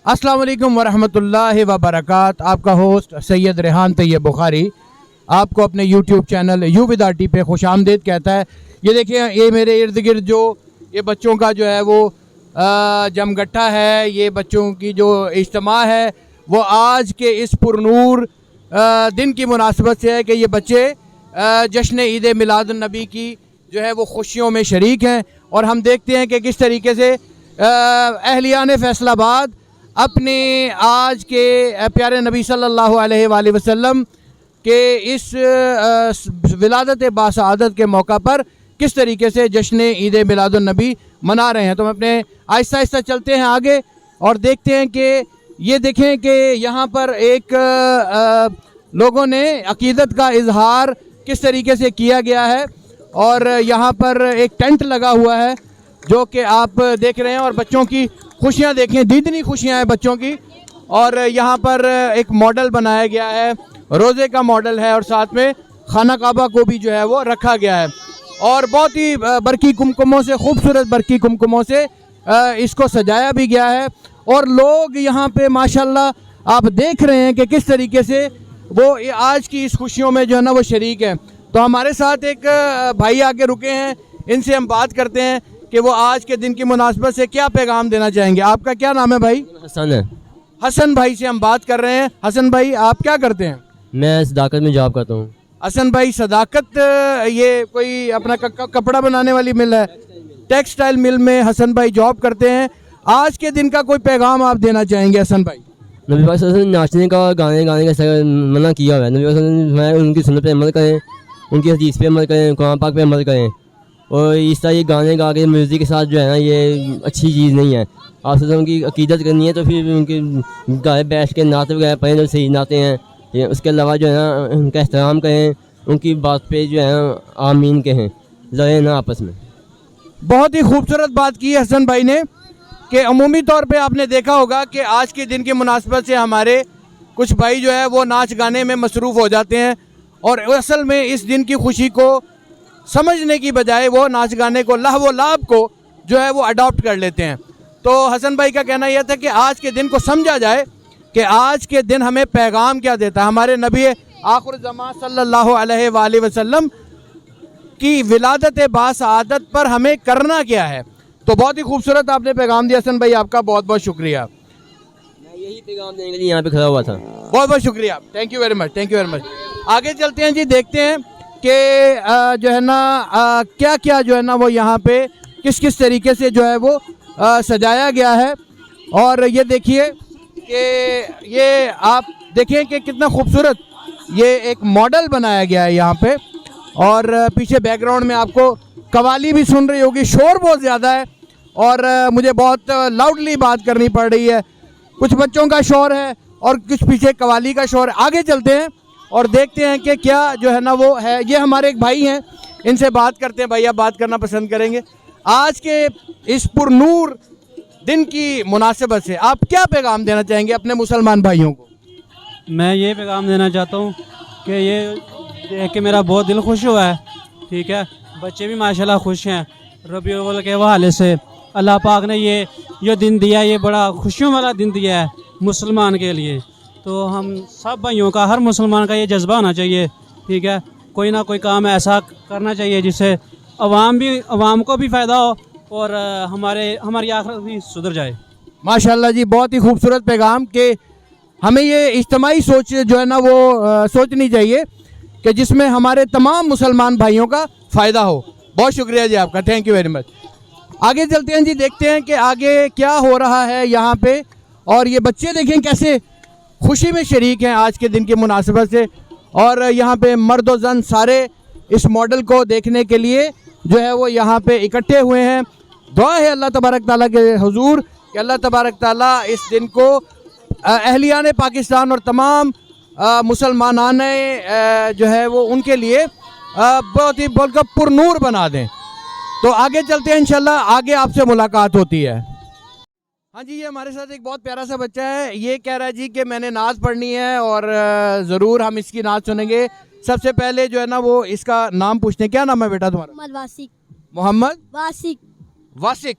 अस्सलाम वालेकुम वरहमतुल्लाहि वबरकातुहू। आपका होस्ट सैयद रेहान तैयब बुखारी आपको अपने YouTube channel you with RT पे खुश आमदीद कहता है। ये देखिए, ये मेरे इर्द गिर्द जो ये बच्चों का जो है वो जमगट्टा है, ये बच्चों की जो इज्तिमा है वो आज के इस पुरनूर दिन की मुनासबत से है कि ये बच्चे जश्न ईद मिलादुन नबी की जो है वो खुशियों में शरीक हैं। और हम देखते हैं कि किस तरीके से अहलियान फैसलाबाद अपने आज के प्यारे नबी सल्लल्लाहु अलैहि वसल्लम के इस विलादत बासआदत के मौका पर किस तरीके से जश्न ईद मिलादुन नबी मना रहे हैं। तो हम अपने आहिस्ता आहिस्ता चलते हैं आगे और देखते हैं कि ये देखें कि यहाँ पर एक लोगों ने अकीदत का इजहार किस तरीके से किया गया है। और यहाँ पर एक टेंट लगा हुआ है जो कि आप देख रहे हैं और बच्चों की खुशियाँ देखें, दीदनी खुशियाँ हैं बच्चों की। और यहाँ पर एक मॉडल बनाया गया है, रोज़े का मॉडल है और साथ में खाना काबा को भी जो है वो रखा गया है। और बहुत ही बरकी कुमकुमों से, खूबसूरत बरकी कुमकुमों से इसको सजाया भी गया है। और लोग यहाँ पे माशाल्लाह आप देख रहे हैं कि किस तरीके से वो आज की इस खुशियों में जो है ना वो शरीक है। तो हमारे साथ एक भाई आके रुके हैं, इनसे हम बात करते हैं कि वो आज के दिन की मुनासबत से क्या पैगाम देना चाहेंगे। आपका क्या नाम है भाई? हसन है। हसन भाई से हम बात कर रहे हैं। हसन भाई, आप क्या करते हैं? मैं सदाकत में जॉब करता हूँ। हसन भाई, सदाकत ये कोई अपना कपड़ा बनाने वाली मिल है, टेक्सटाइल मिल में हसन भाई जॉब करते हैं। आज के दिन का कोई पैगाम आप देना चाहेंगे हसन भाई? नबी पाक सल्लल्लाहु अलैहि वसल्लम ने नाचने का, गाने गाने का मना किया हुआ है। नबी पाक सल्लल्लाहु अलैहि वसल्लम उनकी सुन्नत पे अमल करें, उनकी हदीस पे अमल करें, कुरान पाक पे अमल करें। और इस तरह ये गाने गा के म्यूज़िक के साथ जो है ना ये अच्छी चीज़ नहीं है। आप सल्लल्लाहु उनकी अकीदत करनी है तो फिर उनके गाए बैठ के नाते वगैरह पढ़ें जो सही नाते हैं। ये उसके अलावा जो है ना उनका एहतराम करें, उनकी बात पे जो है ना आमीन कहें, लड़ें ना आपस में। बहुत ही खूबसूरत बात की है हसन भाई ने कि अमूमी तौर पे आपने देखा होगा कि आज के दिन की मुनासबत से हमारे कुछ भाई जो है वो नाच गाने में मसरूफ़ हो जाते हैं और असल में इस दिन की खुशी को समझने की बजाय वो नाच गाने को, लहव व लाभ को जो है वो अडॉप्ट कर लेते हैं। तो हसन भाई का कहना यह था कि आज के दिन को समझा जाए कि आज के दिन हमें पैगाम क्या देता है। हमारे नबी आखिर ज़मां सल्लल्लाहु अलैहि वसल्लम की विलादत बासआदत पर हमें करना क्या है। तो बहुत ही खूबसूरत आपने पैगाम दिया हसन भाई, आपका बहुत बहुत शुक्रिया। मैं यही पैगाम देने के लिए यहाँ पे खड़ा हुआ था। बहुत बहुत शुक्रिया, thank you very much, thank you very much. आगे चलते हैं जी, देखते हैं कि जो है ना क्या क्या जो है ना वो यहाँ पे किस किस तरीके से जो है वो सजाया गया है। और ये देखिए कि ये आप देखें कि कितना खूबसूरत ये एक मॉडल बनाया गया है यहाँ पे। और पीछे बैकग्राउंड में आपको कवाली भी सुन रही होगी, शोर बहुत ज़्यादा है और मुझे बहुत लाउडली बात करनी पड़ रही है। कुछ बच्चों का शोर है और कुछ पीछे कवाली का शोर है। आगे चलते हैं और देखते हैं कि क्या जो है ना वो है। ये हमारे एक भाई हैं, इनसे बात करते हैं। भाई, आप बात करना पसंद करेंगे? आज के इस पुरनूर दिन की मुनासिबत से आप क्या पैगाम देना चाहेंगे अपने मुसलमान भाइयों को? मैं ये पैगाम देना चाहता हूँ कि ये देख के मेरा बहुत दिल खुश हुआ है। ठीक है, बच्चे भी माशाल्लाह खुश हैं। रबीउल अव्वल के हवाले से अल्लाह पाक ने ये दिन दिया, ये बड़ा खुशियों वाला दिन दिया है मुसलमान के लिए। तो हम सब भाइयों का, हर मुसलमान का ये जज्बा होना चाहिए। ठीक है, कोई ना कोई काम ऐसा करना चाहिए जिससे अवाम को भी फ़ायदा हो और हमारी आखिरत भी सुधर जाए। माशाल्लाह जी, बहुत ही खूबसूरत पैगाम कि हमें ये इज्तिमाई सोच जो है ना वो सोचनी चाहिए कि जिसमें हमारे तमाम मुसलमान भाइयों का फ़ायदा हो। बहुत शुक्रिया जी आपका, थैंक यू वेरी मच। आगे चलते हैं जी, देखते हैं कि आगे क्या हो रहा है यहाँ पे। और ये बच्चे देखें कैसे खुशी में शरीक हैं आज के दिन की मुनासिबत से। और यहाँ पे मर्द व ज़न सारे इस मॉडल को देखने के लिए जो है वो यहाँ पे इकट्ठे हुए हैं। दुआ है अल्लाह तबारक ताला के हुजूर कि अल्लाह तबारक ताला इस दिन को अहलियान पाकिस्तान और तमाम मुसलमानान जो है वो उनके लिए बहुत ही बोलकर पुरनूर बना दें। तो आगे चलते हैं, इंशाल्लाह आगे आपसे मुलाकात होती है। हाँ जी, ये हमारे साथ एक बहुत प्यारा सा बच्चा है। ये कह रहा है जी कि मैंने नात पढ़नी है और ज़रूर हम इसकी नात सुनेंगे। सबसे पहले जो है ना वो इसका नाम पूछते हैं। क्या नाम है बेटा तुम्हारा? मोहम्मद वासिक। मोहम्मद वासिक। वासिक।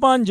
5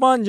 5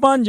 5